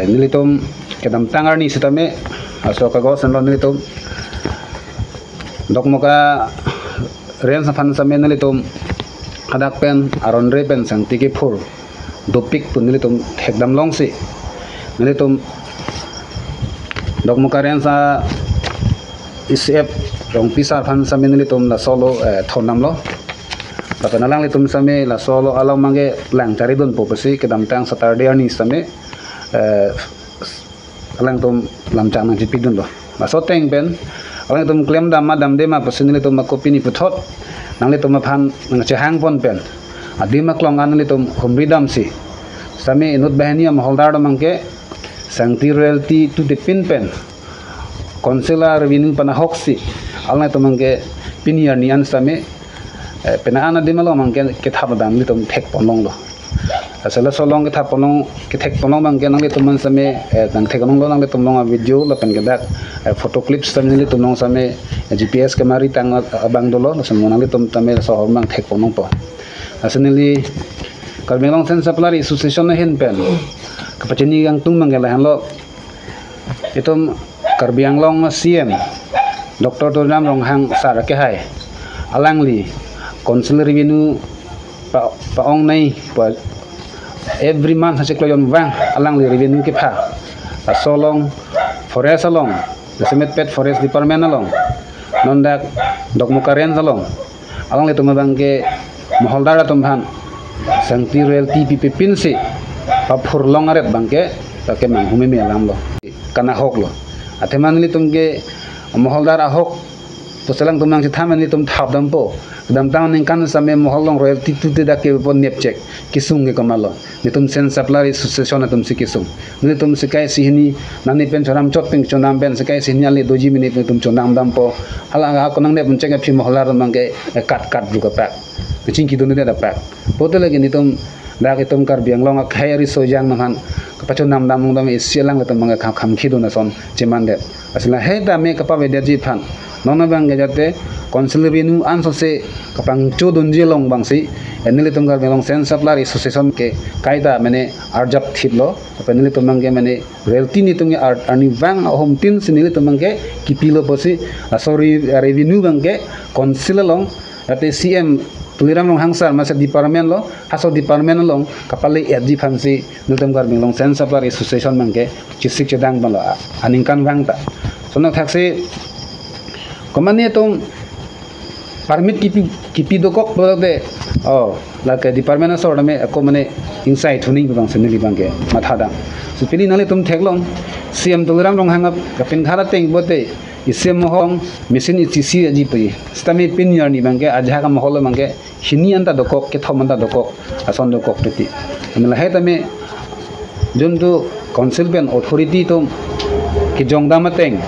nilitum kedam tangar ni sitame aso kagos nlo nilitum dokmoka ren safan same nilitum kadak pen aron re pen sang tiki phur dopik pun nilitum hekdam long si nilitum dokmoka ren sa isep rong pisar fan same nilitum la solo thonam lo tapi nalang litum same la solo alam mangge lang cari don po pasi kedam tang Saturday ni same alang tum lam chang nang jipi don lo maso teng ben alang tum klem dam madam de ma pasi nilitum ma kopi ni puthot nang litum ma phan nang chehang pon pen adi ma klong an litum humri dam si same inut bahani am holdar mangke sangti royalty to the pin pen konsular revenue pana hoksi alang tum mangke pinier ni an same penaan di malam mungkin kita dam litum tek ponong lo asal solong kita ponong kita tek ponong mungkin nang litum man same nang tek ponong lo nang litum long video lo pen kedak foto clips same litum long same GPS kemari tang abang dolo semua nang litum tame so mang tek ponong po asal nili Karbianglong Sen Supply Association hin pen kapacini yang tung manggelah lo itu Karbianglong CM Dr. Tornam Ronghang Sarake hai alangli Consular revenue paong nai every month hasil kloyon bang alang li revenue ke pa asolong forest along the semet pet forest department along nondak dokmokaren along alang li tumabang ke moholdara tumhan sangti royalty pipinsi papur long aret bangke take manghumi me alam lo kana hok lo ateman li tumge moholdara hok pusalang tumang si thaman li tum thap dampo dam tang ning kan same moholong royalty tu te dake pon nep check kisung ge kamalo nitum Sen Supply Association atum si kisung nitum sikai sihni nani pen choram chot ping chonam ben sikai sihni ali doji minit nitum chonam dam po hala ga konang nep check phi moholar mangge kat du ka pak kicing ki dunu da pak pote lagi nitum dak itum Karbianglong a khairi sojang nang kapacho nam dam dam isilang nitum mangge kham khi duna son cheman de asla he da me kapa vedya ji phan nona bang ge jate konsul revenue an se kapang chodun jelong bangsi enili tum Karbianglong Sen Supply Association ke kaida mane arjap thidlo penili tum mangge mane royalty ni tum arni bang hom tin sinili tum mangge kipilo posi sorry revenue bangge konsul long ate CM tuliram long hangsar masa department lo haso department long kapali edji phansi nitum Karbianglong Sen Supply Association mangge chisik chedang balo aningkan bang ta sona thakse komane tum permit kipi dokok bolade la ke department so me ko mane inside thuning bang senili bangke mathada supili nale tum theklong CM tuliram rong hangap kapin khara teng bote isem mohong mesin itisi aji pi stami pin yarni bangke ajha ka mohol bangke hini anta dokok ke thomanda dokok ason dokok priti amela he tame juntu council ben authority tum ki jongda mateng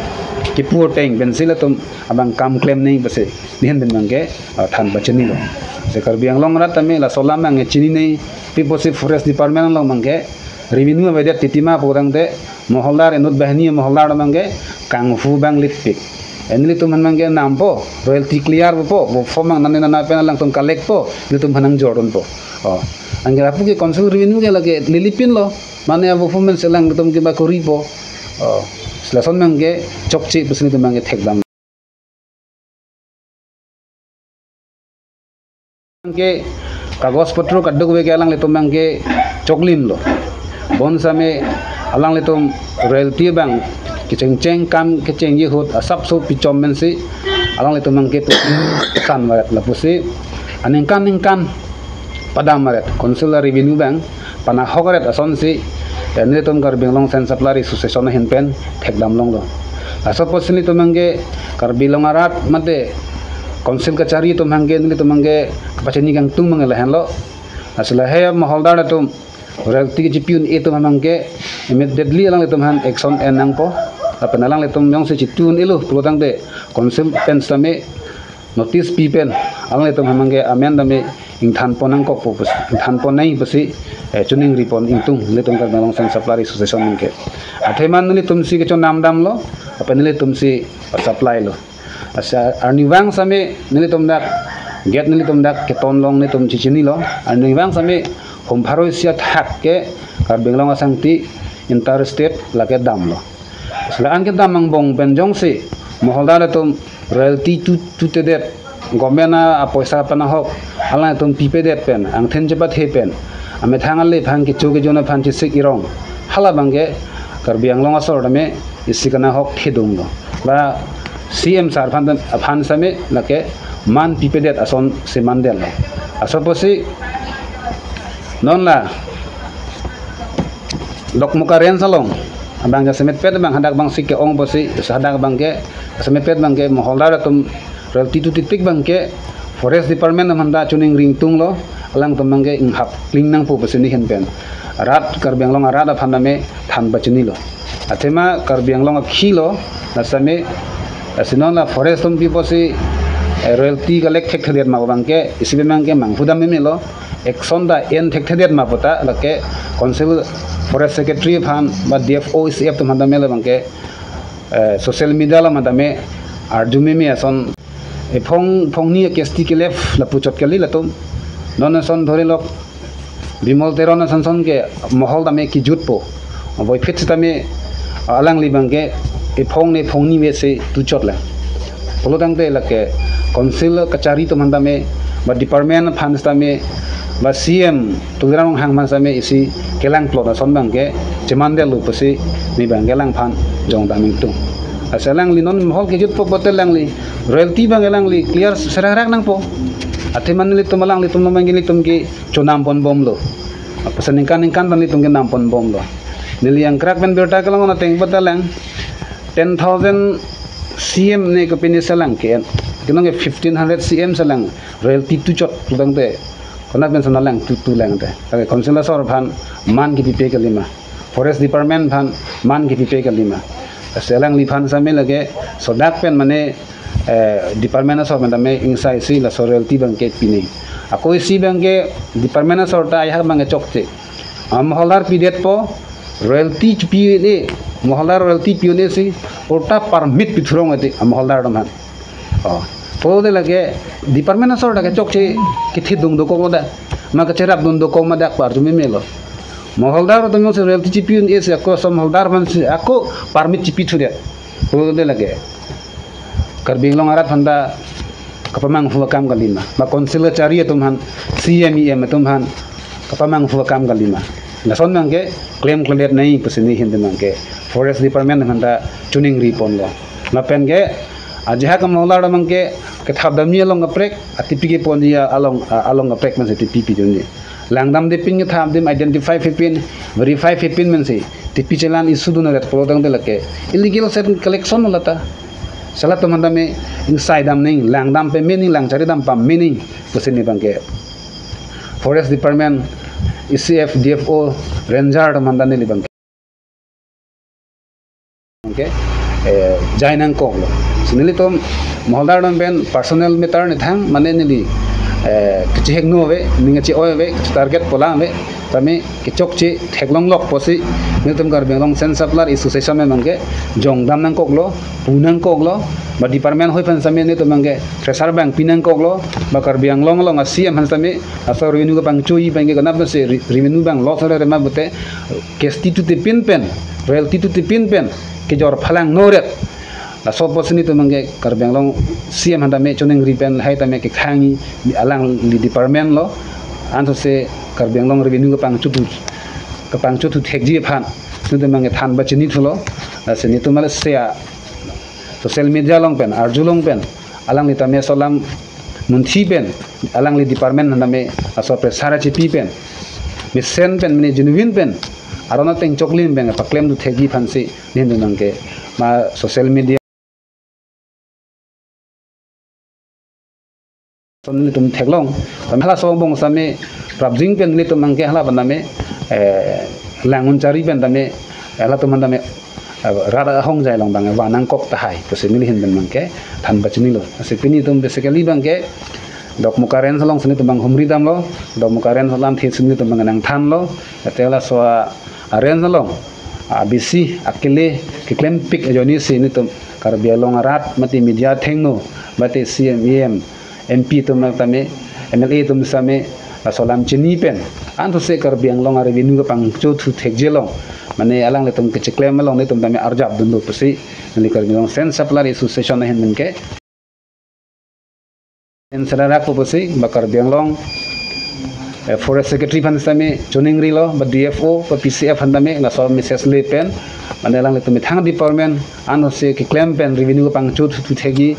ki pur teng bensila tum abang kam claim nei base nihan ben mangke than bachani lo se Karbianglong rat tame la solam mang chini nei piposi forest department lo mangke revenue bede titima porang de moholdar enut bahni moholdar mangke kangfu bang litpik enli tum mangke nampo royalty clear po fomang nanena na pena lang tum collect po litum hanang jordon po angge apu ke konsul revenue ke lage lilipin lo mane abu performance lang tum ke bakuri po selason mangke chokchi pusni tum mangke thekdam ke kagos potro kaduk we ke alang litum mangke choklim lo bon same alang litum royalty bang kiceng kam kiceng ye hot asap so pichom men si alang litum mangke kan maret la pusi aningkan padam maret consular revenue bang pana hogaret ason si nitum Karbianglong Sen Supply Association hin pen thekdam long lo asap posni tum mangke Karbianglong arat mate konsil kachari tum mangke nitum mangke kapachani kang tung mangela hen lo asla he moholdar tum royalty jipiun itu mangke immediately alang litum han action enang po apenalang litum yong se chitun ilu pulutang de konsil pen same notice pipen alang litum mangke amendame ing than ponang kok pupus than ponai pasi chuning ripon ingtung litum Karbianglong Sen Supply Association mangke atheman litum si ke nam dam lo apenili tum si supply lo asa arniwang same nilitum dak get nilitum dak keton long nitum chichini lo arniwang same hom pharo sia thak ke Karbianglong asangti interstate lake dam lo selaan ke dam ang bong benjong si moholdar tum royalty tu tedet gomena apoisa panahok ala tum pipedet pen ang ten jebat he pen ame thangal le phang ki choge jona phan chi sik irong hala bangge Karbi Anglong asor dame isikana hok thedum lo ba CM sar phan same lake man pipedet ason se mandel lo asoposi non la lokmuka ren salong abang jasemet pet bang hadak bang sik ke ong bosi hadak bang ke semet pet bang ke moholdar tum royalty tu titik bang ke forest department handa chuning ring tung lo alang tum bang ke inghap kling nang pu bosi ni hen pen rat Karbi Anglong rat aphaname than bachini lo athema Karbi Anglong khilo nasame asinon la forest tum pi bosi royalty galek thek thediat ma bangke isibe mangke mangfudam melo eksonda en thek thediat ma pota lake council forest secretary phan ba DFO CF tum handa mele bangke social media la madame arjumi me ason e phong ni kesti kelef la puchot kali la tum non son dhore lok bimol teron sanson ke mohol dame ki jutpo boy fit tame alang li bangke e phong ni me se tu chot la polo dang te lake council kachari to mandame ba department funds tame ba CM tugrang hang man same isi kelang plot son bangke chemande lu pasi ni bangelang phan jong daming tu asalang li non mohol ke jutpo botel lang li royalty bangelang li clear serarak nang po Atiman nili tumalang li tum namang gili tum ki chunampon bom lo. Pasan ingkan tan li tum ki nampon bom lo. Nili yang crack ben berta kalang na teng batalang 10,000 cm ne ko pini salang ke kinong 1500 cm salang royalty tu chot tudang te konak ben sanalang tu lang te kage council sor phan man ki pipe kalima forest department phan man ki pipe kalima selang li phan same lage sodak pen mane department asor mandame insai si la royalty bangke pini ako si bangke department asor ta ayah bangke chokte moholdar pidet po royalty pini moholdar royalty pini si orta permit pithrong ati moholdar dam po de lage department asor da chokche kithi dung do ko da ma ka cherap dung do ko ma dak par jumi melo moholdar to mo royalty pini is ako som moholdar man ako permit chipi thude po de lage Karbi Anglong arat handa kapamang fulakam galima ba council chari tumhan CMEM tumhan kapamang fulakam galima nason mangke claim clear nahi pasini hindi mangke forest department handa tuning ripon lo mapen ge ajha kam molar mangke ke thabdami along aprek atipi ke pondia along aprek man se tipi junni langdam de ping tham dim identify 15 verify 15 man se tipi chelan isuduna ret polodang de lake illegal set collection lata salah teman dame inside dam ning lang dam pe meaning lang cari dam pam meaning kesini bangke forest department ICF DFO ranger teman dane li bangke bangke jainang kong lo sini li tom moholdar dam ben personal meter ni thang mane ni li kecihek no we ninga ci oy we target pola we tame kecok ci theklong lok posi nitum Karbi Anglong sen saplar association me mangke jong dam nang koklo punang koklo ba department hoi pan same ni to mangke treasure bank pinang koklo ba Karbi Anglong lo ngasiam han same asor revenue ka pang chui bangke kana pa se revenue bang lot sore ma bote kesti tu te pin pen royalty tu te pin pen ke jor phalang noret la so posini to mangke Karbi Anglong CM handa me choning ripen hai tame ke khangi alang li department lo anto se Karbi Anglong revenue ka pang chutu thekji phan nude mangi than bachini thulo aseni to male sia social media long pen arjulong pen alang li tame solam munthi pen alang li department handa me aso pre sara chipi pen misen pen mini genuine pen arona teng choklin pen pa claim tu thekji phan si nindu nangke ma social media ni tum theklong tamhala sobong same prabjing pen ni tum mangke hala baname langun cari pen tame hala tum mandame rada hong jai long bang wanang kok tahai to se milih ben mangke than bachini lo se pini tum basically bangke dok mukaren salong sini tum bang humri dam lo dok mukaren salam thi sini tum bang nang than lo atela so aren salong abisi akile ke klem pik joni sini tum Karbi Anglong arat mati media thengno mati CMEM MP tum tame MLA tum same solam chini pen anto se Karbi Anglong revenue ka pang chu thu thek jelong mane alang letum ke claim malong letum tami arjab dulu pasi nili kar bilong sen supplier association hen menke en sadara ko pasi bakar bianglong forest secretary pan sami choning rilo ba DFO ba PCF handame na so message le pen mane lang letum thang department an se ke claim pen revenue pang chu tu thegi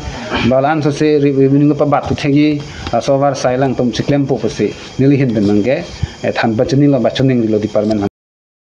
balan so se revenue pa bat tu thegi so war sailang tum claim po pasi nili hen ben mangke than ba choning lo department